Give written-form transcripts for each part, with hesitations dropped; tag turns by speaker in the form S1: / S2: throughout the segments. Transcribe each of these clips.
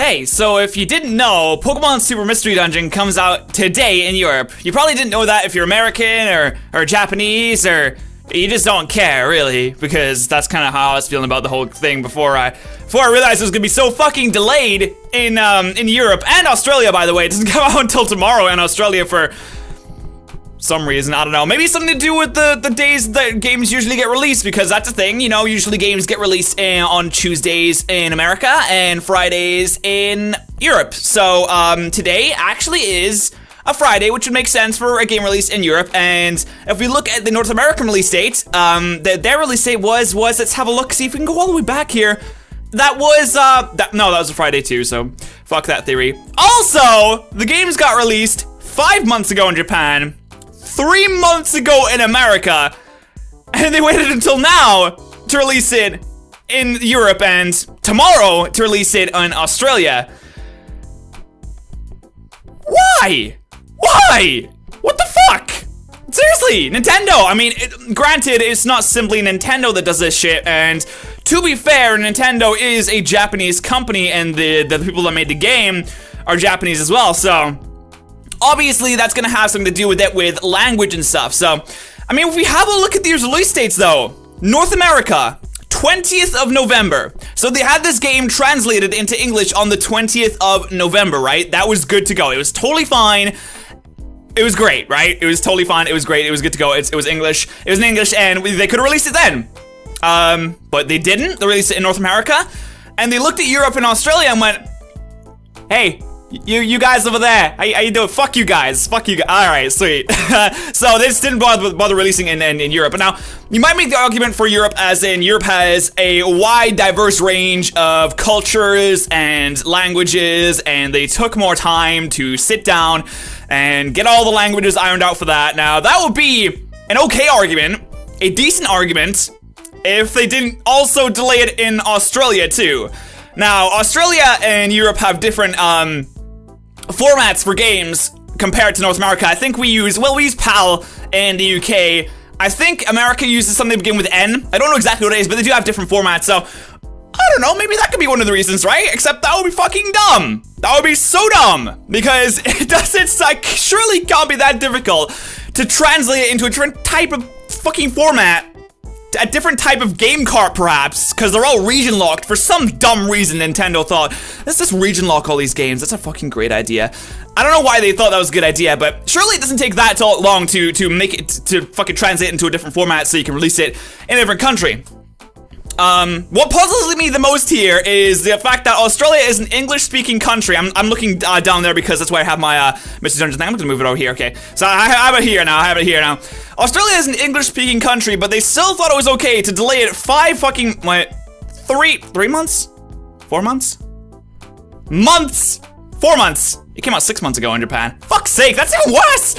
S1: Hey, so if you didn't know, Pokemon Super Mystery Dungeon comes out today in Europe. You probably didn't know that if you're American or Japanese, or you just don't care, really, because that's kind of how I was feeling about the whole thing before I realized it was gonna be so fucking delayed in Europe and Australia, by the way. It doesn't come out until tomorrow in Australia for some reason, I don't know. Maybe something to do with the days that games usually get released, because that's the thing, you know, usually games get released on Tuesdays in America and Fridays in Europe. So today actually is a Friday, which would make sense for a game release in Europe. And if we look at the North American release date, their release date was, let's have a look, see if we can go all the way back here. That was, that was a Friday too, so fuck that theory. Also, the games got released 5 months ago in Japan, 3 months ago in America, and they waited until now to release it in Europe and tomorrow to release it in Australia. Why? Why? What the fuck? Seriously, Nintendo, I mean, granted, it's not simply Nintendo that does this shit, and to be fair, Nintendo is a Japanese company, and the people that made the game are Japanese as well, so obviously that's gonna have something to do with it, with language and stuff. So, I mean, if we have a look at these release dates though, North America, 20th of November. So they had this game translated into English on the 20th of November, right? That was good to go. It was totally fine. It was great, right? It was totally fine. It was great. It was good to go. It was English. It was in English, and they could have released it then. But they didn't. They released it in North America, and they looked at Europe and Australia and went, hey, you guys over there, how you doing? Fuck you guys. Fuck you guys. Alright, sweet. So they just didn't bother releasing in Europe. And now, you might make the argument for Europe as in Europe has a wide, diverse range of cultures and languages, and they took more time to sit down and get all the languages ironed out for that. Now, that would be an okay argument, a decent argument, if they didn't also delay it in Australia, too. Now, Australia and Europe have different, formats for games compared to North America. I think we use PAL in the UK. I think America uses something to begin with N. I don't know exactly what it is, but they do have different formats, so I don't know, maybe that could be one of the reasons, right? Except that would be fucking dumb. That would be so dumb, because it's like, surely can't be that difficult to translate it into a different type of fucking format, a different type of game cart, perhaps, because they're all region locked. For some dumb reason, Nintendo thought, let's just region lock all these games. That's a fucking great idea. I don't know why they thought that was a good idea, but surely it doesn't take that long to make it, to fucking translate into a different format so you can release it in a different country. What puzzles me the most here is the fact that Australia is an English-speaking country. I'm looking down there because that's where I have my Mystery Dungeon thing. I'm gonna move it over here, okay. So I have it here now, Australia is an English-speaking country, but they still thought it was okay to delay it 3 months? 4 months? Months! 4 months! It came out 6 months ago in Japan. Fuck's sake, that's even worse!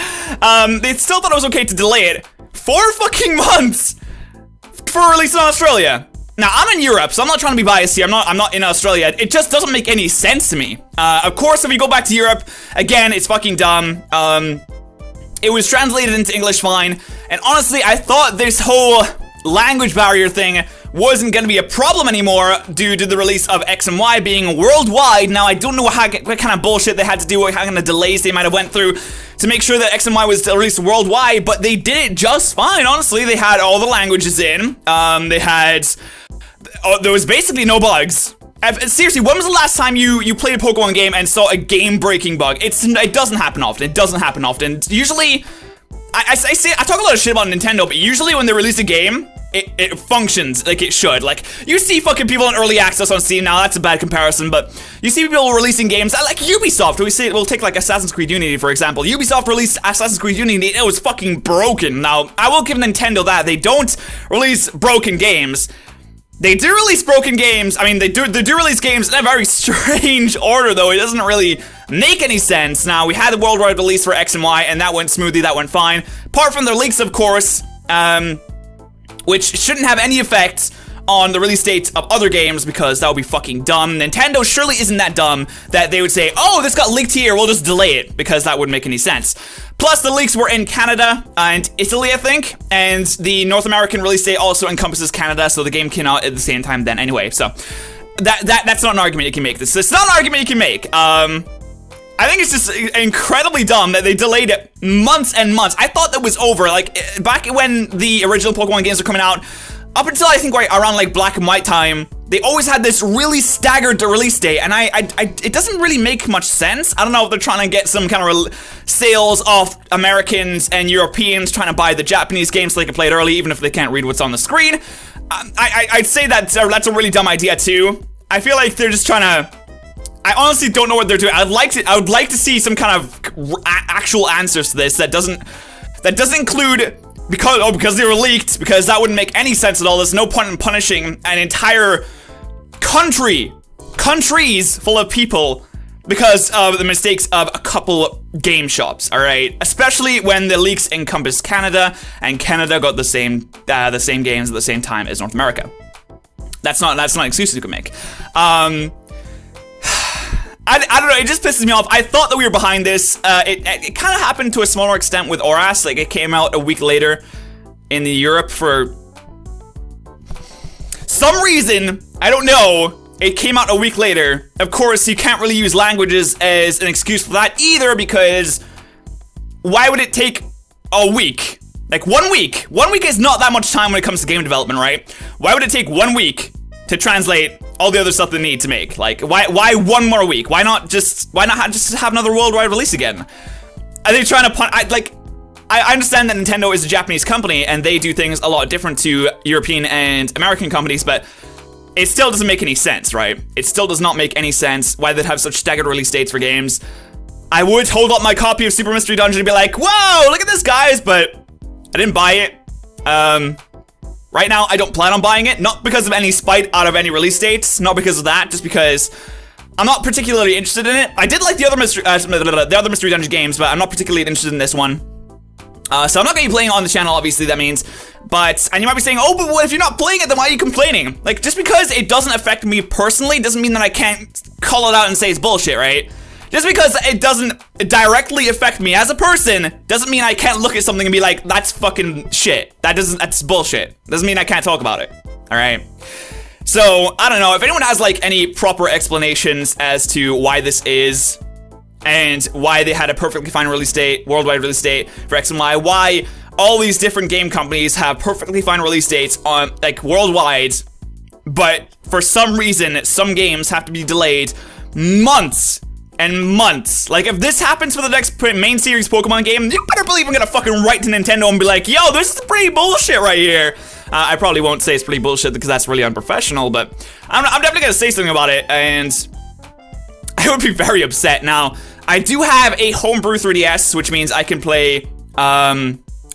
S1: They still thought it was okay to delay it 4 fucking months for release in Australia. Now, I'm in Europe, so I'm not trying to be biased here. I'm not in Australia. It just doesn't make any sense to me. Of course, if you go back to Europe, again, it's fucking dumb. It was translated into English fine, and honestly, I thought this whole language barrier thing wasn't gonna be a problem anymore due to the release of X and Y being worldwide. Now, I don't know what kind of bullshit they had to do, what kind of delays they might have went through to make sure that X and Y was released worldwide, but they did it just fine, honestly. They had all the languages in, there was basically no bugs. Seriously, when was the last time you played a Pokemon game and saw a game-breaking bug? It doesn't happen often. It doesn't happen often. Usually, I talk a lot of shit about Nintendo, but usually when they release a game, it functions like it should. Like, you see fucking people in early access on Steam now, that's a bad comparison, but you see people releasing games, like Ubisoft, we'll take like Assassin's Creed Unity, for example. Ubisoft released Assassin's Creed Unity, it was fucking broken. Now, I will give Nintendo that, they don't release broken games. They do release broken games. I mean, they do release games in a very strange order, though. It doesn't really make any sense. Now, we had the worldwide release for X and Y, and that went smoothly, that went fine. Apart from their leaks, of course, which shouldn't have any effect on the release dates of other games, because that would be fucking dumb. Nintendo surely isn't that dumb that they would say, oh, this got leaked here, we'll just delay it, because that wouldn't make any sense. Plus, the leaks were in Canada and Italy, I think, and the North American release date also encompasses Canada, so the game came out at the same time then anyway, so that's not an argument you can make. It's not an argument you can make. I think it's just incredibly dumb that they delayed it months and months. I thought that was over. Like, back when the original Pokemon games were coming out, up until I think right around like Black and White time, they always had this really staggered release date, and it doesn't really make much sense. I don't know if they're trying to get some kind of sales off Americans and Europeans trying to buy the Japanese games so they can play it early, even if they can't read what's on the screen. I'd say that's a really dumb idea too. I feel like they're just trying to. I honestly don't know what they're doing. I would like to see some kind of actual answers to this that doesn't include because they were leaked, because that wouldn't make any sense at all. There's no point in punishing an entire countries full of people because of the mistakes of a couple game shops, all right? Especially when the leaks encompass Canada, and Canada got the same games at the same time as North America. That's not an excuse you can make. I don't know, it just pisses me off. I thought that we were behind this. It kind of happened to a smaller extent with Oras. Like, it came out a week later in Europe for some reason. I don't know. It came out a week later. Of course, you can't really use languages as an excuse for that either, because why would it take a week? Like, 1 week. 1 week is not that much time when it comes to game development, right? Why would it take 1 week to translate all the other stuff they need to make? Like, why 1 more week? Why not just have another worldwide release again? Are they trying to I understand that Nintendo is a Japanese company and they do things a lot different to European and American companies, but it still doesn't make any sense, right? It still does not make any sense why they'd have such staggered release dates for games. I would hold up my copy of Super Mystery Dungeon and be like, whoa, look at this, guys, but I didn't buy it. Right now, I don't plan on buying it, not because of any spite out of any release dates, not because of that, just because I'm not particularly interested in it. I did like the other Mystery Dungeon games, but I'm not particularly interested in this one. So I'm not gonna be playing it on the channel, obviously, that means. And you might be saying, oh, but if you're not playing it, then why are you complaining? Like, just because it doesn't affect me personally doesn't mean that I can't call it out and say it's bullshit, right? Just because it doesn't directly affect me as a person doesn't mean I can't look at something and be like, that's fucking shit. That's bullshit. Doesn't mean I can't talk about it. All right. So, I don't know. If anyone has, like, any proper explanations as to why this is, and why they had a perfectly fine release date, worldwide release date for X and Y, why all these different game companies have perfectly fine release dates on, like, worldwide, but for some reason, some games have to be delayed months and months. Like, if this happens for the next main series Pokemon game, you better believe I'm gonna fucking write to Nintendo and be like, yo, this is pretty bullshit right here. I probably won't say it's pretty bullshit because that's really unprofessional, but I'm definitely gonna say something about it, and I would be very upset. Now, I do have a homebrew 3DS, which means I can play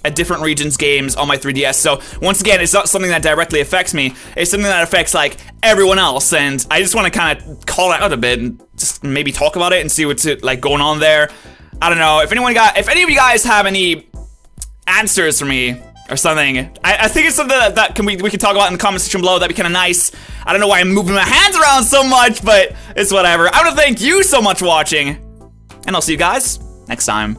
S1: a different region's games on my 3DS. So once again, it's not something that directly affects me. It's something that affects, like, everyone else, and I just want to kind of call it out a bit and just maybe talk about it and see what's like going on there. I don't know if any of you guys have any answers for me or something. I think it's something that we can talk about in the comment section below. That'd be kind of nice. I don't know why I'm moving my hands around so much, but it's whatever. I want to thank you so much for watching, and I'll see you guys next time.